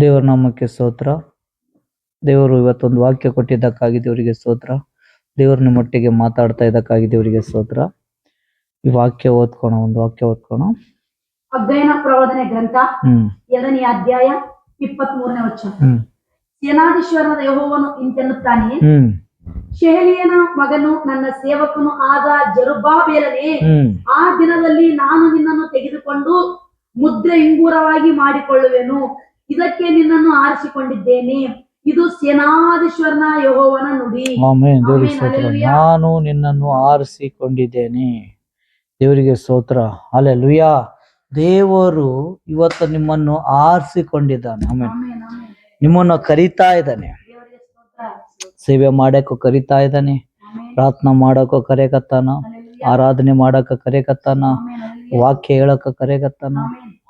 ದೇವರ ನಾಮಕ್ಕೆ ಸ್ತೋತ್ರ. ದೇವರು ಇವತ್ತೊಂದು ವಾಕ್ಯ ಕೊಟ್ಟಿದ್ದಕ್ಕಾಗಿ ದೇವರಿಗೆ ಸ್ತೋತ್ರ. ದೇವರು ನಿಮ್ಮೊಟ್ಟಿಗೆ ಮಾತಾಡ್ತಾ ಇದ್ದಕ್ಕಾಗಿ ದೇವರಿಗೆ ಸ್ತೋತ್ರ. ಈ ವಾಕ್ಯ ಓದ್ಕೋಣ, ಒಂದು ವಾಕ್ಯ ಓದ್ಕೋಣ. ಅಧ್ಯಯನ ಪ್ರವಾದನೆ ಗ್ರಂಥ 2ನೇ ಅಧ್ಯಾಯ 23ನೇ ವಚನ. ಸೇನಾಧೀಶ್ವರನಾದ ಯೆಹೋವನು ಇಂತೆನ್ನುತ್ತಾನೆ, ಶೆಹಲಿಯನ ಮಗನು ನನ್ನ ಸೇವಕನು ಆದ ಜೆರುಬ್ಬಾಬೆಲನೇ, ಆ ದಿನದಲ್ಲಿ ನಾನು ನಿನ್ನನ್ನು ತೆಗೆದುಕೊಂಡು ಮುದ್ರೆ ಇಂಗೂರವಾಗಿ ಮಾಡಿಕೊಳ್ಳುವೆನು. ಇದಕ್ಕೆ ನಿನ್ನನ್ನು ಆರಿಸಿಕೊಂಡಿದ್ದೇನೆ. ಇದು ಸೇನಾಧೀಶ್ವರನ ಯೆಹೋವನ ನುಡಿ. ಆಮೆನ್. ದೇವರಿಗೆ ಸ್ತೋತ್ರ. ನಾನು ನಿನ್ನನ್ನು ಆರಿಸಿಕೊಂಡಿದ್ದೇನೆ. ದೇವರಿಗೆ ಸ್ತೋತ್ರ. ಹಲ್ಲೆಲೂಯಾ. ದೇವರು ಇವತ್ತು ನಿಮ್ಮನ್ನು ಆರಿಸಿಕೊಂಡಿದ್ದಾನೆ. ಆಮೆನ್. ನಿಮ್ಮನ್ನು ಕರೀತಾ ಇದ್ದಾನೆ, ಸೇವೆ ಮಾಡಕ್ಕೂ ಕರೀತಾ ಇದ್ದಾನೆ, ಪ್ರಾರ್ಥನಾ ಮಾಡಕ್ಕೂ ಕರೆಕತ್ತಾನ, ಆರಾಧನೆ ಮಾಡಕ್ಕ ಕರೆಕತ್ತಾನ, ವಾಕ್ಯ ಹೇಳಕ್ಕ ಕರೆಕತ್ತಾನ.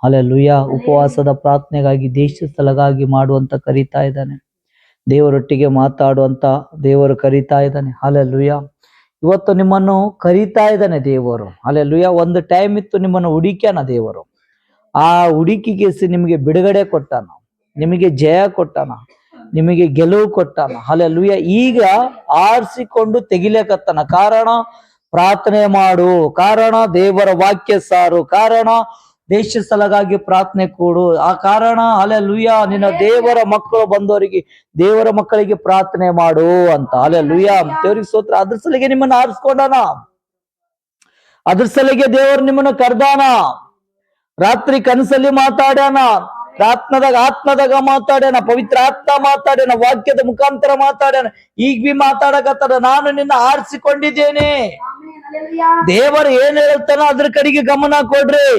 ಹಲ್ಲೆಲೂಯಾ. ಉಪವಾಸದ ಪ್ರಾರ್ಥನೆಗಾಗಿ, ದೇಶ ಸ್ಥಳಗಾಗಿ ಮಾಡುವಂತ ಕರೀತಾ ಇದ್ದಾನೆ. ದೇವರೊಟ್ಟಿಗೆ ಮಾತಾಡುವಂತ ದೇವರು ಕರೀತಾ ಇದ್ದಾನೆ. ಹಲ್ಲೆಲೂಯಾ. ಇವತ್ತು ನಿಮ್ಮನ್ನು ಕರೀತಾ ಇದ್ದಾನೆ ದೇವರು. ಹಲ್ಲೆಲೂಯಾ. ಒಂದು ಟೈಮ್ ಇತ್ತು ನಿಮ್ಮನ್ನು ಹುಡುಕ್ಯಾನ ದೇವರು. ಆ ಹುಡುಕಿಗೆ ನಿಮಗೆ ಬಿಡುಗಡೆ ಕೊಟ್ಟಾನ, ನಿಮಗೆ ಜಯ ಕೊಟ್ಟಾನ, ನಿಮಗೆ ಗೆಲುವು ಕೊಟ್ಟಾನ. ಹಲ್ಲೆಲೂಯಾ. ಈಗ ಆರಿಸಿಕೊಂಡು ತೆಗಿಲೇಕತ್ತಾನ. ಕಾರಣ ಪ್ರಾರ್ಥನೆ ಮಾಡು, ಕಾರಣ ದೇವರ ವಾಕ್ಯ ಸಾರು, ಕಾರಣ ದೇಶ ಸ್ಥಳಗಾಗಿ ಪ್ರಾರ್ಥನೆ ಕೊಡು. ಆ ಕಾರಣ ಹಲ್ಲೆಲೂಯಾ ನಿನ್ನ ದೇವರ ಮಕ್ಕಳು ಬಂದವರಿಗೆ, ದೇವರ ಮಕ್ಕಳಿಗೆ ಪ್ರಾರ್ಥನೆ ಮಾಡು ಅಂತ. ಹಲ್ಲೆಲೂಯಾ. ದೇವರಿಗೆ ಸ್ತೋತ್ರ. ಅದ್ರ ಸಲಿಗೆ ನಿಮ್ಮನ್ನು ಆರಿಸ್ಕೊಂಡಾನ, ಅದ್ರ ಸಲಿಗೆ ದೇವರು ನಿಮ್ಮನ್ನು ಕರ್ದಾನ. ರಾತ್ರಿ ಕನಸಲ್ಲಿ ಮಾತಾಡ್ಯಾನ, ಆತ್ಮದಾಗ ಮಾತಾಡ್ಯಾನ, ಪವಿತ್ರ ಆತ್ಮ ಮಾತಾಡ್ಯಾನ, ವಾಕ್ಯದ ಮುಖಾಂತರ ಮಾತಾಡ್ಯಾನ. ಈಗ ಬಿ ಮಾತಾಡಕತ್ತಾರ, ನಾನು ನಿನ್ನ ಆರಿಸಿಕೊಂಡಿದ್ದೇನೆ. ದೇವರು ಏನ್ ಹೇಳ್ತಾನ ಅದ್ರ ಕಡೆಗೆ ಗಮನ ಕೊಡ್ರಿ.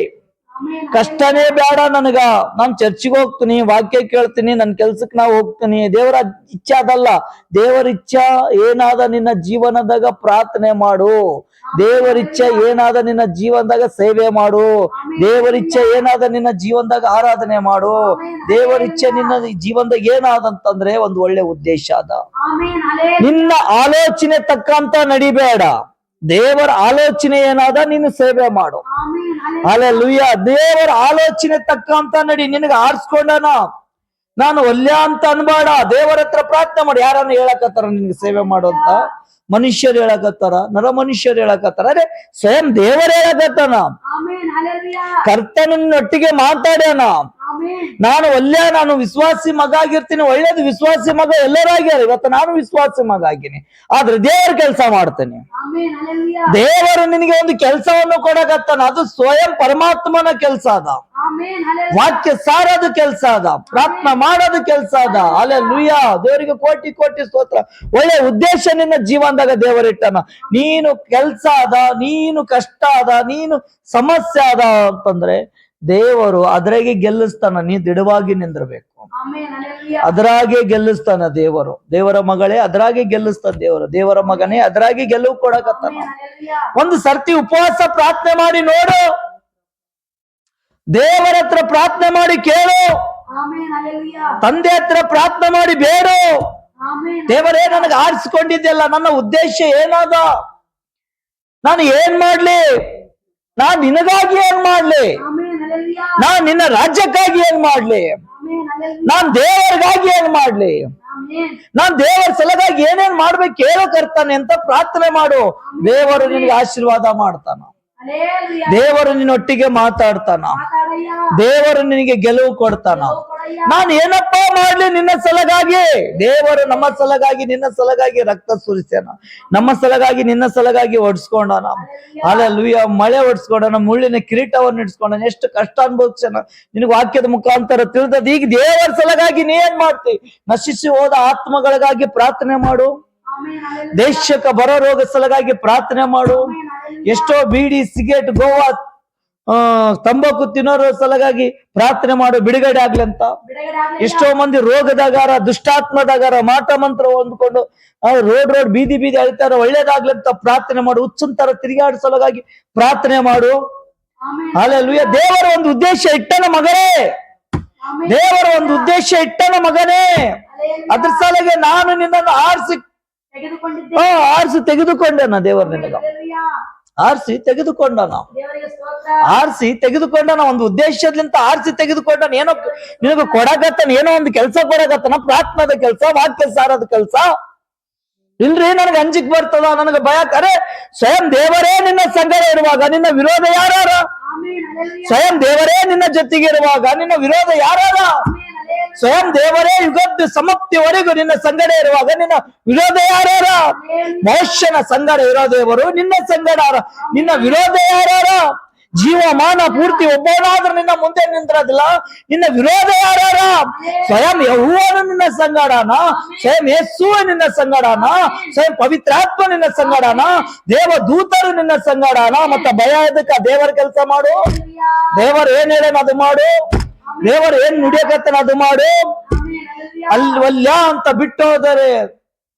ಕಷ್ಟನೇ ಬೇಡ ನನಗ, ನಾನ್ ಚರ್ಚಿಗೆ ಹೋಗ್ತೀನಿ, ವಾಕ್ಯ ಕೇಳ್ತೀನಿ, ನನ್ ಕೆಲ್ಸಕ್ ನಾ ಹೋಗ್ತೀನಿ. ದೇವರ ಇಚ್ಛೆ ಅದಲ್ಲ. ದೇವರ ಇಚ್ಛಾ ಏನಾದ ನಿನ್ನ ಜೀವನದಾಗ ಪ್ರಾರ್ಥನೆ ಮಾಡು, ದೇವರ ಇಚ್ಛೆ ಏನಾದ ನಿನ್ನ ಜೀವನದಾಗ ಸೇವೆ ಮಾಡು, ದೇವರ ಇಚ್ಛೆ ಏನಾದ ನಿನ್ನ ಜೀವನದಾಗ ಆರಾಧನೆ ಮಾಡು. ದೇವರ ಇಚ್ಛೆ ನಿನ್ನ ಜೀವನದಾಗ ಏನಾದಂತಂದ್ರೆ ಒಂದು ಒಳ್ಳೆ ಉದ್ದೇಶ ಅದ. ನಿನ್ನ ಆಲೋಚನೆ ತಕ್ಕಂತ ನಡಿಬೇಡ, ದೇವರ ಆಲೋಚನೆ ಏನಾದ ನೀನು ಸೇವೆ ಮಾಡು. ಹಲ್ಲೆಲೂಯಾ. ದೇವರ ಆಲೋಚನೆ ತಕ್ಕಂತ ನಡಿ. ನಿನಗೆ ಆರಿಸ್ಕೊಂಡನ, ನಾನು ಒಲ್ಯ ಅಂತ ಅನ್ಬೇಡ. ದೇವರ ಹತ್ರ ಪ್ರಾರ್ಥನೆ ಮಾಡಿ. ಯಾರನ್ನ ಹೇಳಕತ್ತಾರ ನಿನ್ಗೆ ಸೇವೆ ಮಾಡು ಅಂತ? ಮನುಷ್ಯರು ಹೇಳಕತ್ತಾರ, ನರ ಮನುಷ್ಯರು ಹೇಳಕತ್ತಾರ? ಅರೆ ಸ್ವಯಂ ದೇವರೇ ಹೇಳಕತ್ತಾನ. ಕರ್ತನೊಟ್ಟಿಗೆ ಮಾತಾಡ್ಯಾನ. ನಾನು ಒಳ್ಳೆ, ನಾನು ವಿಶ್ವಾಸಿ ಮಗ ಆಗಿರ್ತೀನಿ. ಒಳ್ಳೇದು, ವಿಶ್ವಾಸಿ ಮಗ ಎಲ್ಲರಾಗ್ಯಾರ. ಇವತ್ತು ನಾನು ವಿಶ್ವಾಸಿ ಮಗ ಆಗಿನಿ, ಆದ್ರೆ ದೇವರ ಕೆಲಸ ಮಾಡ್ತೇನೆ. ದೇವರು ನಿನಗೆ ಒಂದು ಕೆಲಸವನ್ನು ಕೊಡಕತ್ತಾನ. ಅದು ಸ್ವಯಂ ಪರಮಾತ್ಮನ ಕೆಲಸ ಅದ. ವಾಕ್ಯ ಸಾರೋದು ಕೆಲಸ ಅದ, ಪ್ರಾರ್ಥನಾ ಮಾಡೋದು ಕೆಲಸ ಅದ. ಹಲ್ಲೆಲೂಯಾ. ದೇವರಿಗೆ ಕೋಟಿ ಕೋಟಿ ಸ್ತೋತ್ರ. ಒಳ್ಳೆ ಉದ್ದೇಶ ನಿನ್ನ ಜೀವನದಾಗ ದೇವರಿಟ್ಟನ. ನೀನು ಕೆಲಸ ಅದ, ನೀನು ಕಷ್ಟ ಅದ, ನೀನು ಸಮಸ್ಯೆ ಅದ ಅಂತಂದ್ರೆ ದೇವರು ಅದ್ರಾಗೆ ಗೆಲ್ಲಿಸ್ತಾನ. ನೀ ದೃಢವಾಗಿ ನಿಂದಿರ್ಬೇಕು, ಅದ್ರಾಗೆ ಗೆಲ್ಲಿಸ್ತಾನ ದೇವರು. ದೇವರ ಮಗಳೇ ಅದ್ರಾಗೆ ಗೆಲ್ಲಿಸ್ತಾನ ದೇವರು. ದೇವರ ಮಗನೇ ಅದ್ರಾಗೆ ಗೆಲುವು ಕೊಡಕತ್ತಾನ. ಒಂದು ಸರ್ತಿ ಉಪವಾಸ ಪ್ರಾರ್ಥನೆ ಮಾಡಿ ನೋಡು, ದೇವರ ಹತ್ರ ಪ್ರಾರ್ಥನೆ ಮಾಡಿ ಕೇಳು, ತಂದೆ ಹತ್ರ ಪ್ರಾರ್ಥನೆ ಮಾಡಿ ಬೇಡು. ದೇವರೇ ನನಗೆ ಆರಿಸಿಕೊಂಡಿದ್ದೆಲ್ಲ, ನನ್ನ ಉದ್ದೇಶ ಏನಾದ, ನಾನು ಏನ್ ಮಾಡ್ಲಿ, ನಾನ್ ನಿನಗಾಗಿ ಏನ್ ಮಾಡ್ಲಿ, ನಾನ್ ನಿನ್ನ ರಾಜ್ಯಕ್ಕಾಗಿ ಏನ್ ಮಾಡ್ಲಿ, ನಾನ್ ದೇವರಿಗಾಗಿ ಏನ್ ಮಾಡ್ಲಿ, ನಾನ್ ದೇವರ ಸಲಗಾಗಿ ಏನೇನ್ ಮಾಡ್ಬೇಕು ಹೇಳೋ ಕರ್ತಾನೆ ಅಂತ ಪ್ರಾರ್ಥನೆ ಮಾಡು. ದೇವರು ನಿನಗೆ ಆಶೀರ್ವಾದ ಮಾಡ್ತಾನ, ದೇವರು ನಿನ್ನೊಟ್ಟಿಗೆ ಮಾತಾಡ್ತಾನ, ದೇವರು ನಿನಗೆ ಗೆಲುವು ಕೊಡ್ತಾನ. ನಾನು ಏನಪ್ಪ ಮಾಡ್ಲಿ ನಿನ್ನ ಸಲಗಾಗಿ? ದೇವರು ನಮ್ಮ ಸಲಗಾಗಿ, ನಿನ್ನ ಸಲಗಾಗಿ ರಕ್ತ ಸುರಿಸ್ಯಾನ, ನಮ್ಮ ಸಲಗಾಗಿ, ನಿನ್ನ ಸಲಗಾಗಿ ಹೊಡ್ಸ್ಕೊಂಡಾನ. ಹಲ್ಲೆಲೂಯಾ. ಮಳೆ ಹೊಡ್ಸ್ಕೊಂಡಾನ, ಮುಳ್ಳಿನ ಕಿರೀಟವನ್ನು ಇಡ್ಸ್ಕೊಂಡಾನ, ಎಷ್ಟು ಕಷ್ಟ ಅನುಭವಿಸ್ಯಾನ ನಿನಗೆ ವಾಕ್ಯದ ಮುಖಾಂತರ ತಿಳಿದದ. ಈಗ ದೇವರ ಸಲಗಾಗಿ ನೀ ಏನ್ ಮಾಡ್ತಿ? ನಶಿಸಿ ಹೋದ ಆತ್ಮಗಳಿಗಾಗಿ ಪ್ರಾರ್ಥನೆ ಮಾಡು, ದೇಶಕ್ಕೆ ಬರೋ ರೋಗ ಸಲಗಾಗಿ ಪ್ರಾರ್ಥನೆ ಮಾಡು. ಎಷ್ಟೋ ಬೀಡಿ, ಸಿಗರೇಟ್, ಗೋವಾ, ತಂಬಾಕು ತಿನ್ನೋರ ಸಲಗಾಗಿ ಪ್ರಾರ್ಥನೆ ಮಾಡು, ಬಿಡುಗಡೆ ಆಗ್ಲಿ ಅಂತ. ಎಷ್ಟೋ ಮಂದಿ ರೋಗದಾಗಾರ, ದುಷ್ಟಾತ್ಮದಾಗಾರ, ಮಾಟ ಮಂತ್ರ ಹೊಂದ್ಕೊಂಡು ರೋಡ್ ಬೀದಿ ಅಳಿತಾರ, ಒಳ್ಳೇದಾಗ್ಲಿ ಅಂತ ಪ್ರಾರ್ಥನೆ ಮಾಡು. ಹುಚ್ಚಂತರ ತಿರುಗಾಡ ಸಲಗಾಗಿ ಪ್ರಾರ್ಥನೆ ಮಾಡು. ಹಲ್ಲೆಲೂಯಾ. ದೇವರ ಒಂದು ಉದ್ದೇಶ ಇಟ್ಟನ ಮಗನೇ, ದೇವರ ಒಂದು ಉದ್ದೇಶ ಇಟ್ಟನ ಮಗನೇ. ಅದ್ರ ಸಲಗೆ ನಾನು ನಿನ್ನನ್ನು ಆರಿಸಿ ತೆಗೆದುಕೊಂಡೆನ ದೇವರ ನಿನಗ. ಆರಿಸಿ ತೆಗೆದುಕೊಂಡನ. ದೇವರಿಗೆ ಸ್ತೋತ್ರ. ಆರಿಸಿ ತೆಗೆದುಕೊಂಡನ, ಒಂದು ಉದ್ದೇಶದಿಂದ ಆರಿಸಿ ತೆಗೆದುಕೊಂಡನ. ಏನೋ ನಿನಗ ಕೊಡಕತ್ತನ, ಏನೋ ಒಂದು ಕೆಲಸ ಕೊಡಕತ್ತನ, ಪ್ರಾರ್ಥನಾದ ಕೆಲಸ, ವಾಕ್ಯ ಸಾರದ ಕೆಲಸ. ಇಲ್ರಿ ನನಗೆ ಅಂಜಿಕ್ ಬರ್ತದ, ನನಗೆ ಭಯ. ಅರೆ ಸ್ವಯಂ ದೇವರೇ ನಿನ್ನ ಸಂಗಡ ಇರುವಾಗ ನಿನ್ನ ವಿರೋಧ ಯಾರಾರ? ಆಮೆನ್. ಹಲ್ಲೆಲೂಯಾ. ಸ್ವಯಂ ದೇವರೇ ನಿನ್ನ ಜೊತೆಗೆ ಇರುವಾಗ ನಿನ್ನ ವಿರೋಧ ಯಾರಾರ? ಆಮೆನ್. ಹಲ್ಲೆಲೂಯಾ. ಸ್ವಯಂ ದೇವರೇ ಯುಗದ ಸಮಾಪ್ತಿವರೆಗೂ ನಿನ್ನ ಸಂಗಡ ಇರುವಾಗ ನಿನ್ನ ವಿರೋಧ ಯಾರಾರ? ಮೋಶನ ಸಂಗಡ ಇರೋ ದೇವರು ನಿನ್ನ ಸಂಗಡ, ನಿನ್ನ ವಿರೋಧ ಯಾರಾರ? ಜೀವಮಾನ ಪೂರ್ತಿ ಒಬ್ಬನಾದ್ರೂ ನಿನ್ನ ಮುಂದೆ ನಿಂತಿರೋದಿಲ್ಲ, ನಿನ್ನ ವಿರೋಧ ಯಾರಾರ? ಸ್ವಯಂ ಯೆಹೋವನು ನಿನ್ನ ಸಂಗಡನ, ಸ್ವಯಂ ಯೇಸು ನಿನ್ನ ಸಂಗಡನ, ಸ್ವಯಂ ಪವಿತ್ರಾತ್ಮ ನಿನ್ನ ಸಂಗಡನ, ದೇವ ದೂತರು ನಿನ್ನ ಸಂಗಡನ. ಮತ್ತೆ ಭಯ ಎದಕ್ಕ? ದೇವರ ಕೆಲಸ ಮಾಡು. ದೇವರು ಏನ್ ಹೇಳೇನ ಅದು ಮಾಡು. ದೇವರು ಏನ್ ನುಡಿಯಕತ್ತನ ಅದು ಮಾಡು. ಅಲ್ವಲ್ಲ ಅಂತ ಬಿಟ್ಟು ಹೋದರೆ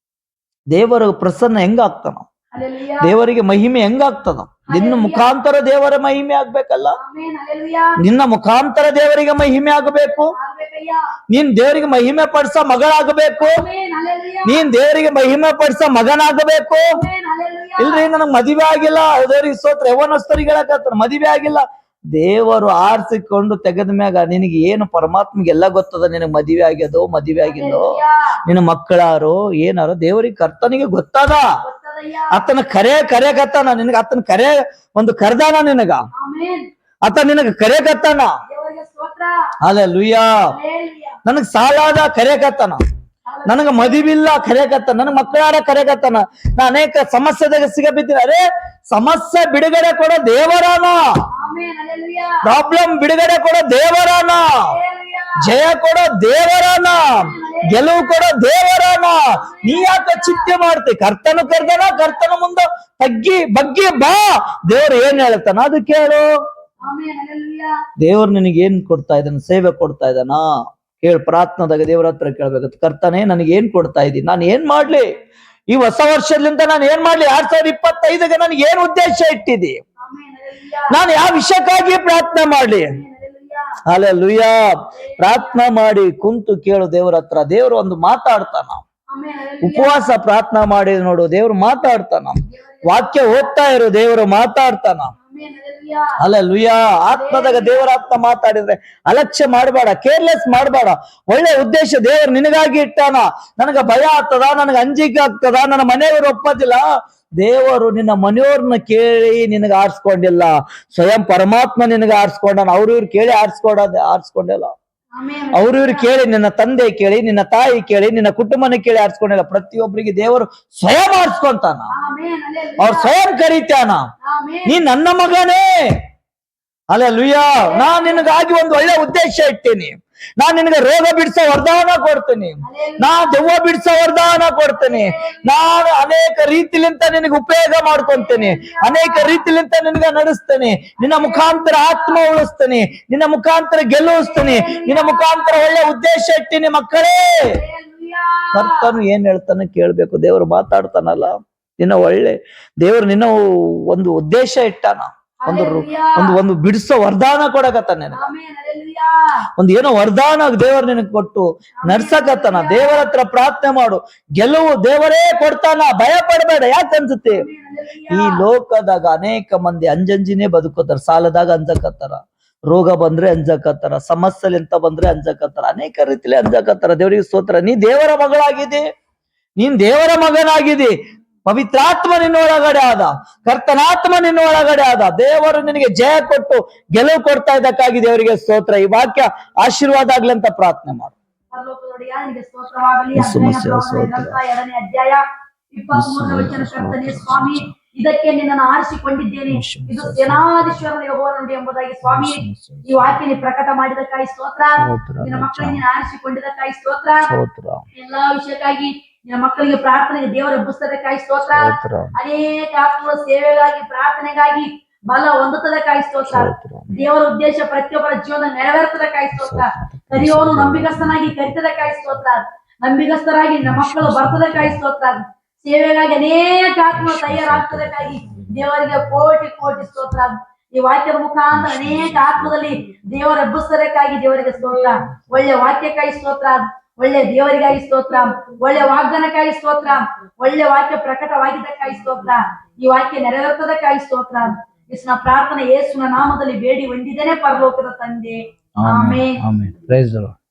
ದೇವರ ಪ್ರಸನ್ನ ಹೆಂಗಾಗ್ತಾನ? ಹಲ್ಲೆಲೂಯಾ. ದೇವರಿಗೆ ಮಹಿಮೆ ಹೆಂಗಾಗ್ತದ? ನಿನ್ನ ಮುಖಾಂತರ ದೇವರ ಮಹಿಮೆ ಆಗ್ಬೇಕಲ್ಲ. ಆಮೆನ್. ಹಲ್ಲೆಲೂಯಾ. ನಿನ್ನ ಮುಖಾಂತರ ದೇವರಿಗೆ ಮಹಿಮೆ ಆಗಬೇಕು. ಆಗ್ಬೇಕಯ್ಯ. ನೀನ್ ದೇವರಿಗೆ ಮಹಿಮೆ ಪಡಿಸೋ ಮಗಳಾಗಬೇಕು. ಆಮೆನ್. ಹಲ್ಲೆಲೂಯಾ. ನೀನ್ ದೇವರಿಗೆ ಮಹಿಮೆ ಪಡಿಸೋ ಮಗನಾಗಬೇಕು. ಆಮೆನ್. ಹಲ್ಲೆಲೂಯಾ. ಇಲ್ರಿ ನನಗ್ ಮದುವೆ ಆಗಿಲ್ಲ, ದೇವರಿಗೆ ಸ್ತೋತ್ರ. ಯವನಸ್ಥರಿಗೆ ಹೇಳಕತ್ತಾರ ಮದುವೆ ಆಗಿಲ್ಲ. ದೇವರು ಆರಿಸಿಕೊಂಡು ತೆಗೆದ ಮ್ಯಾಗ ನಿನಗೆ ಏನು ಪರಮಾತ್ಮಗೆ ಗೊತ್ತದ. ನಿನಗ್ ಮದುವೆ ಆಗ್ಯದೋ ಮದುವೆ ಆಗಿಲ್ಲೋ, ನಿನ್ನ ಮಕ್ಕಳಾರೋ ಏನಾರೋ ದೇವರಿಗೆ ಕರ್ತನಿಗೆ ಗೊತ್ತದ. ಗೊತ್ತದಯ್ಯ. ಆತನ ಕರೆಯಕತ್ತಾನ ನಿನಗ. ಆತನ ಒಂದು ಕರ್ದಾನ ನಿನಗ. ಆಮೆನ್. ಆತ ನಿನಗ ಕರೆಯಕತ್ತಾನ. ದೇವರಿಗೆ ಸ್ತೋತ್ರ. ಹಲ್ಲೆಲೂಯಾ. ಹಲ್ಲೆಲೂಯಾ. ನನಗ್ ಸಾಲಾದ ಕರೆಯಕತ್ತಾನ, ನನಗ ಮದುವಿಲ್ಲ ಕರೆಯಕತ್ತಾನ, ನನಗ್ ಮಕ್ಕಳಾರ ಕರೆಯಕತ್ತಾನ. ನಾ ಅನೇಕ ಸಮಸ್ಯೆದಾಗ ಸಿಗಬಿದ್ದೀನಿ. ಅರೆ ಸಮಸ್ಯೆ ಬಿಡುಗಡೆ ಕೊಡೋ ದೇವರಾನ, ಆಮೆನ್. ಹಲ್ಲೆಲೂಯಾ. ಪ್ರಾಬ್ಲಮ್ ಬಿಡುಗಡೆ ಕೊಡೋ ದೇವರಾನ, ಹಲ್ಲೆಲೂಯಾ. ಜಯ ಕೊಡೋ ದೇವರಾನ, ಗೆಲುವು ಕೊಡೋ ದೇವರಾನ. ನೀ ಯಾಕೆ ಚಿಂತೆ ಮಾಡ್ತಿ? ಕರ್ತನು ಕರ್ದನ, ಕರ್ತನ ಮುಂದ ಬಗ್ಗಿ ಬಾ. ದೇವ್ರು ಏನ್ ಹೇಳ್ತಾನ ಅದು ಕೇಳು. ಆಮೆನ್. ಹಲ್ಲೆಲೂಯಾ. ದೇವ್ರು ನಿನಗೆ ಏನ್ ಕೊಡ್ತಾ ಇದ್ದಾನ? ಸೇವೆ ಕೊಡ್ತಾ ಇದ್ದಾನ? ಕೇಳಿ. ಪ್ರಾರ್ಥನಾದಾಗ ದೇವರ ಹತ್ರ ಕೇಳ್ಬೇಕು, ಕರ್ತನೆ ನನಗೆ ಏನ್ ಕೊಡ್ತಾ ಇದ್ದೀನಿ? ನಾನು ಏನ್ ಮಾಡ್ಲಿ? ಈ ಹೊಸ ವರ್ಷದಿಂದ ನಾನು ಏನ್ ಮಾಡ್ಲಿ? 2025ಗೆ ನನಗೆ ಏನ್ ಉದ್ದೇಶ ಇಟ್ಟಿದಿ? ಆಮೆನ್. ಹಲ್ಲೆಲೂಯಾ. ನಾನು ಯಾವ ವಿಷಯಕ್ಕಾಗಿ ಪ್ರಾರ್ಥನೆ ಮಾಡ್ಲಿ? ಹಲ್ಲೆಲೂಯಾ. ಹಲ್ಲೆಲೂಯಾ. ಪ್ರಾರ್ಥನಾ ಮಾಡಿ ಕುಂತು ಕೇಳು ದೇವರ ಹತ್ರ. ದೇವರು ಒಂದು ಮಾತಾಡ್ತಾನ. ಆಮೆನ್. ಹಲ್ಲೆಲೂಯಾ. ಉಪವಾಸ ಪ್ರಾರ್ಥನಾ ಮಾಡಿ ನೋಡು, ದೇವ್ರು ಮಾತಾಡ್ತಾನ. ವಾಕ್ಯ ಓದ್ತಾ ಇರು, ದೇವರು ಮಾತಾಡ್ತಾನ. ಆಮೆನ್. ಹಲ್ಲೆಲೂಯಾ. ಹಲ್ಲೆಲೂಯಾ. ಆತ್ಮದಾಗ ದೇವರ ಆತ್ಮ ಮಾತಾಡಿದ್ರೆ ಅಲಕ್ಷ್ಯ ಮಾಡಬೇಡ, ಕೇರ್ಲೆಸ್ ಮಾಡಬೇಡ. ಒಳ್ಳೆ ಉದ್ದೇಶ ದೇವರು ನಿನಗಾಗಿ ಇಟ್ಟಾನ. ನನಗ ಭಯ ಆಗ್ತದ, ನನಗ ಅಂಜಿಕೆ ಆಗ್ತದ, ನನ್ನ ಮನೆಯವರು ಒಪ್ಪದಿಲ್ಲ. ದೇವರು ನಿನ್ನ ಮನೆಯವ್ರನ್ನ ಕೇಳಿ ನಿನಗ ಆರಿಸ್ಕೊಂಡಿಲ್ಲ, ಸ್ವಯಂ ಪರಮಾತ್ಮ ನಿನಗ ಆರಿಸ್ಕೊಂಡನ. ಅವ್ರಿವ್ರು ಕೇಳಿ ಆರಿಸ್ಕೊಂಡಿಲ್ಲ. ಆಮೆನ್. ಅವ್ರಿವ್ರು ಕೇಳಿ, ನಿನ್ನ ತಂದೆ ಕೇಳಿ, ನಿನ್ನ ತಾಯಿ ಕೇಳಿ, ನಿನ್ನ ಕುಟುಂಬನ ಕೇಳಿ ಆರಿಸ್ಕೊಂಡಿಲ್ಲ. ಪ್ರತಿಯೊಬ್ಬರಿಗೆ ದೇವರು ಸ್ವಯಂ ಆರಿಸ್ಕೊಂತಾನ. ಆಮೆನ್. ಹಲ್ಲೆಲೂಯಾ. ಅವ್ರು ಸ್ವಯಂ ಕರೀತಾನ, ಆಮೆನ್. ನೀ ನನ್ನ ಮಗನೇ. ಹಲ್ಲೆಲೂಯಾ. ನಾನ್ ನಿನಗಾಗಿ ಒಂದು ಒಳ್ಳೆ ಉದ್ದೇಶ ಇಟ್ಟೀನಿ. ನಾನ್ ನಿನಗೆ ರೋಗ ಬಿಡಿಸೋ ವರದಾನ ಕೊಡ್ತೀನಿ, ನಾ ದೆವ್ವ ಬಿಡಿಸೋ ವರದಾನ ಕೊಡ್ತೀನಿ. ನಾನು ಅನೇಕ ರೀತಿಲಿಂತ ನಿನಗೆ ಉಪಯೋಗ ಮಾಡ್ಕೊಂತೀನಿ, ಅನೇಕ ರೀತಿಲಿಂತ ನಿನಗೆ ನಡೆಸ್ತೇನೆ. ನಿನ್ನ ಮುಖಾಂತರ ಆತ್ಮ ಉಳಿಸ್ತೀನಿ, ನಿನ್ನ ಮುಖಾಂತರ ಗೆಲ್ಲಿಸ್ತೀನಿ, ನಿನ್ನ ಮುಖಾಂತರ ಒಳ್ಳೆ ಉದ್ದೇಶ ಇಟ್ಟಿನಿ. ಮಕ್ಕಳೇ, ಹಲ್ಲೆಲೂಯಾ. ಕರ್ತನು ಏನ್ ಹೇಳ್ತಾನೆ ಕೇಳ್ಬೇಕು. ದೇವರು ಮಾತಾಡ್ತಾನಲ್ಲ, ನಿನ್ನ ಒಳ್ಳೆ ದೇವರು ನಿನ್ನ ಒಂದು ಉದ್ದೇಶ ಇಟ್ಟಾನ. ಒಂದು ಬಿಡಿಸೋ ವರದಾನ ಕೊಡಕತ್ತಾನ. ಆಮೆನ್. ಹಲ್ಲೆಲೂಯಾ. ಒಂದು ಏನೋ ವರದಾನ ದೇವರು ನಿನಗೆ ಕೊಟ್ಟು ನಡ್ಸಕತ್ತಾನ. ದೇವರ ಹತ್ರ ಪ್ರಾರ್ಥನೆ ಮಾಡು, ಗೆಲುವು ದೇವರೇ ಕೊಡ್ತಾನ. ಭಯ ಪಡಬೇಡ. ಯಾಕೆ ಅನ್ಸುತ್ತೆ? ಈ ಲೋಕದಾಗ ಅನೇಕ ಮಂದಿ ಅಂಜಂಜಿನೇ ಬದುಕೋತಾರ. ಸಾಲದಾಗ ಅಂಜಕತ್ತಾರ, ರೋಗ ಬಂದ್ರೆ ಅಂಜಕತ್ತಾರ, ಸಮಸ್ಯೆಲಿಂತ ಬಂದ್ರೆ ಅಂಜಕತ್ತಾರ, ಅನೇಕ ರೀತಿಲಿ ಅಂಜಕತ್ತಾರ. ದೇವರಿಗೆ ಸ್ತೋತ್ರ. ನೀ ದೇವರ ಮಗಳಾಗಿದ್ದಿ, ನೀನ್ ದೇವರ ಮಗನಾಗಿದ್ದಿ. ಪವಿತ್ರಾತ್ಮ ನಿನ್ನ ಒಳಗಡೆ ಆದ, ಕರ್ತನಾತ್ಮ ನಿನ್ನ ಒಳಗಡೆ ಆದ. ದೇವರು ನಿನಗೆ ಜಯ ಕೊಟ್ಟು ಗೆಲುವು ಕೊಡ್ತಾ ಇದ್ದಕ್ಕಾಗಿ ದೇವರಿಗೆ ಸ್ತೋತ್ರ. ಈ ವಾಕ್ಯ ಆಶೀರ್ವಾದ ಆಗ್ಲಿ ಅಂತ ಪ್ರಾರ್ಥನೆ ಮಾಡು. ಪರಲೋಕದೊಡೆಯ ನಿನಗೆ ಸ್ತೋತ್ರವಾಗಲಿ. ಸಮಸ್ಯೆ ಎರಡನೇ ಅಧ್ಯಾಯ 23ನೇ ವಚನ. ಕರ್ತನೇ ಸ್ವಾಮಿ, ಇದಕ್ಕೆ ನಿನ್ನನ್ನು ಆರಿಸಿಕೊಂಡಿದ್ದೇನೆ, ಇದು ಸೇನಾಧೀಶ್ವರನ ಯೆಹೋವನ ನುಡಿ ಎಂಬುದಾಗಿ ಸ್ವಾಮಿ ಈ ವಾಕ್ಯ ನೀ ಪ್ರಕಟ ಮಾಡಿದಕ್ಕಾಗಿ ಸ್ತೋತ್ರ. ನಿನ್ನ ಮಕ್ಕಳಿಗೆ ನೀನು ಆರಿಸಿಕೊಂಡಿದ್ದಕ್ಕಾಗಿ ಸ್ತೋತ್ರ. ಎಲ್ಲಾ ವಿಷಯಕ್ಕಾಗಿ ನಿನ್ನ ಮಕ್ಕಳಿಗೆ ಪ್ರಾರ್ಥನೆಗೆ ದೇವರ ಎಬ್ಬಿಸದಕ್ಕಾಗಿ ಸ್ತೋತ್ರ. ಅನೇಕ ಆತ್ಮಗಳ ಸೇವೆಗಾಗಿ, ಪ್ರಾರ್ಥನೆಗಾಗಿ ಬಲ ಹೊಂದುತ್ತದಕ್ಕಾಗಿ ಸ್ತೋತ್ರ. ದೇವರ ಉದ್ದೇಶ ಪ್ರತಿಯೊಬ್ಬರ ಜೀವನ ನೆರವೇರ್ತದಕ್ಕಾಗಿ ಸ್ತೋತ್ರ. ಕರೆಯೋನು ನಂಬಿಗಸ್ತನಾಗಿ ಕರಿತದಕ್ಕಾಗಿ ಸ್ತೋತ್ರ. ನಂಬಿಗಸ್ತರಾಗಿ ನಮ್ಮ ಮಕ್ಕಳು ಬರ್ತದಕ್ಕಾಗಿ ಸ್ತೋತ್ರ. ಸೇವೆಗಾಗಿ ಅನೇಕ ಆತ್ಮ ತಯಾರಾಗ್ತದಕ್ಕಾಗಿ ದೇವರಿಗೆ ಕೋಟಿ ಕೋಟಿ ಸ್ತೋತ್ರ. ಈ ವಾಕ್ಯದ ಮುಖಾಂತರ ಅನೇಕ ಆತ್ಮದಲ್ಲಿ ದೇವರ ಎಬ್ಬಿಸದಕ್ಕಾಗಿ ದೇವರಿಗೆ ಸ್ತೋತ್ರ. ಒಳ್ಳೆ ವಾಕ್ಯಕ್ಕಾಗಿ ಸ್ತೋತ್ರ. ಒಳ್ಳೆ ದೇವರಿಗಾಗಿ ಸ್ತೋತ್ರ, ಒಳ್ಳೆ ವಾಗ್ದಾನಕ್ಕಾಗಿ ಸ್ತೋತ್ರ, ಒಳ್ಳೆ ವಾಕ್ಯ ಪ್ರಕಟವಾಗಿದ್ದಕ್ಕಾಗಿ ಸ್ತೋತ್ರ, ಈ ವಾಕ್ಯ ನೆರವೇರ್ತದಕ್ಕಾಗಿ ಸ್ತೋತ್ರ. ಯೇಸುವಿನ ಪ್ರಾರ್ಥನೆ ಯೇಸುವಿನ ನಾಮದಲ್ಲಿ ಬೇಡಿ ಹೊಂದಿದ್ದೇನೆ ಪರಲೋಕದ ತಂದೆ. Amen. Amen. Praise the lord.